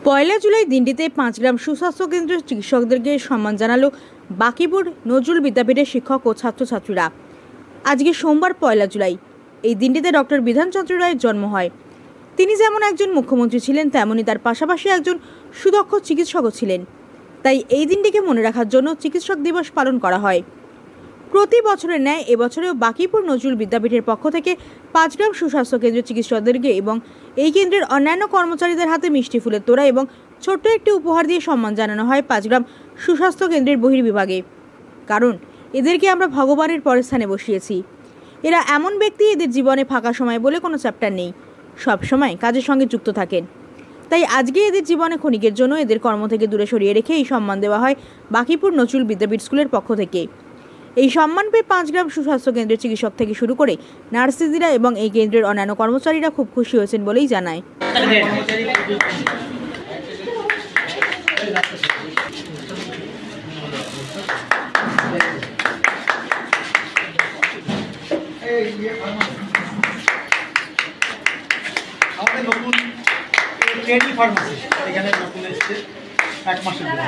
পয়লা জুলাই দিনটিতে 5 গ্রাম সুস্বাস্থ্য কেন্দ্রের চিকিৎসকদেরকে সম্মান জানালো বাকিপুর নজরুল বিদ্যাপীঠের শিক্ষক ও ছাত্রছাত্রীরা। আজকে সোমবার পয়লা জুলাই। এই দিনটিতে ডক্টর বিধানচন্দ্র রায়ের জন্ম হয়। তিনি যেমন একজন মুখ্যমন্ত্রী ছিলেন, তেমনই তার পাশাপাশি একজন সুদক্ষ চিকিৎসকও ছিলেন। তাই এই দিনটিকে মনে রাখার জন্য চিকিৎসক দিবস পালন করা হয়। প্রতি বছরের ন্যায় এবছরেও বাকিপুর নজরুল বিদ্যাপীঠের পক্ষ থেকে 5 গ্রাম সুস্বাস্থ্য কেন্দ্রের চিকিৎসকদেরকে এবং এই কেন্দ্রের অন্যান্য কর্মচারীদের হাতে মিষ্টি ফুলের তোড়া এবং ছোট্ট একটি উপহার দিয়ে সম্মান জানানো হয় 5 গ্রাম সুস্বাস্থ্য কেন্দ্রের বহির্বিভাগে। কারণ এদেরকে আমরা ভগবানের পরের স্থানে বসিয়েছি। এরা এমন ব্যক্তি, এদের জীবনে ফাঁকা সময় বলে কোনো চ্যাপ্টার নেই, সব সময় কাজের সঙ্গে যুক্ত থাকেন। তাই আজকে এদের জীবনে ক্ষণিকের জন্য এদের কর্ম থেকে দূরে সরিয়ে রেখে এই সম্মান দেওয়া হয় বাকিপুর নজরুল বিদ্যাপীঠ স্কুলের পক্ষ থেকে। এই সম্মান পেয়ে 5 গ্রাম সুস্বাস্থ্য কেন্দ্রের চিকিৎসক থেকে শুরু করে নার্স দিদিরা এবং এই কেন্দ্রের অন্যান্য কর্মচারীরা খুব খুশি হয়েছেন বলেই জানায়। আমাদের নতুন ট্রেনিং ফার্মাসি এখানে নতুন এসেছে 1 মাসের জন্য।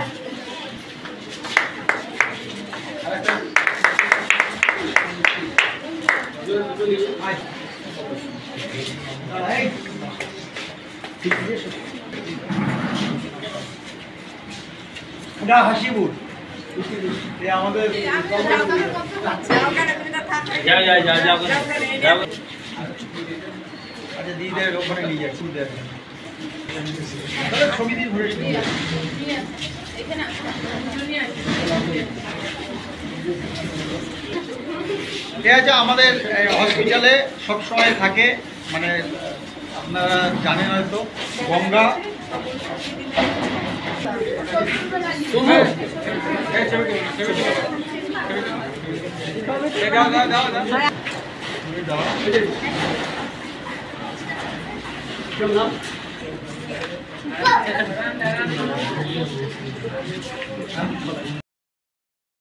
হাসিপুর আমাদের আচ্ছা দিদিদের ওখানে নিয়ে যাচ্ছি। ছবি দিয়ে ঘুরে ঠিক আছে। আমাদের হসপিটালে সবসময় থাকে, মানে আপনারা জানেন হয়তো, গঙ্গা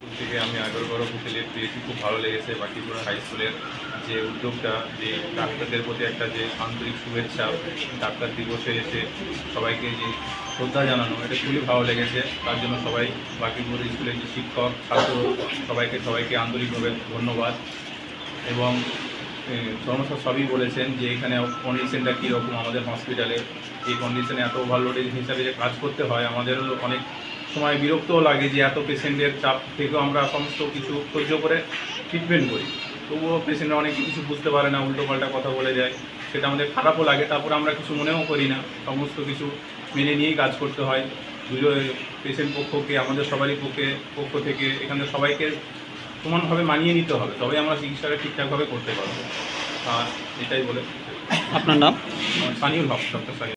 থেকে আমি আগরগড় হোটেলে পেয়েছি, খুব ভালো লেগেছে। বাকিপুর হাই স্কুলের যে উদ্যোগটা, যে ডাক্তারদের প্রতি একটা যে আন্তরিক শুভেচ্ছা, ডাক্তার দিবসে এসে সবাইকে যে শ্রদ্ধা জানানো, এটা খুবই ভালো লেগেছে। তার জন্য সবাই বাকিপুর স্কুলের যে শিক্ষক, ছাত্র সবাইকে আন্তরিকভাবে ধন্যবাদ। এবং সমস্ত সবই বলেছেন যে এখানে কন্ডিশনটা কীরকম, আমাদের হসপিটালে এই কন্ডিশনে এত ওভারলোড হিসাবে যে কাজ করতে হয়, আমাদেরও অনেক সময় বিরক্তও লাগে যে এত পেশেন্টের চাপ থেকেও আমরা সমস্ত কিছু সহ্য করে ট্রিটমেন্ট করি, তবুও পেশেন্টরা অনেক কিছু বুঝতে পারে না, উল্টোপাল্টা কথা বলে যায়, সেটা আমাদের খারাপও লাগে। তারপর আমরা কিছু মনেও করি না, সমস্ত কিছু মেনে নিয়েই কাজ করতে হয়। পেশেন্ট পক্ষকে, আমাদের সবারই পক্ষ থেকে এখানে সবাইকে সমানভাবে মানিয়ে নিতে হবে, তবে আমরা চিকিৎসাটা ঠিকঠাকভাবে করতে পারবো। আর এটাই বলে। আপনার নাম? সানিউল হক, ডক্টর সানিউল।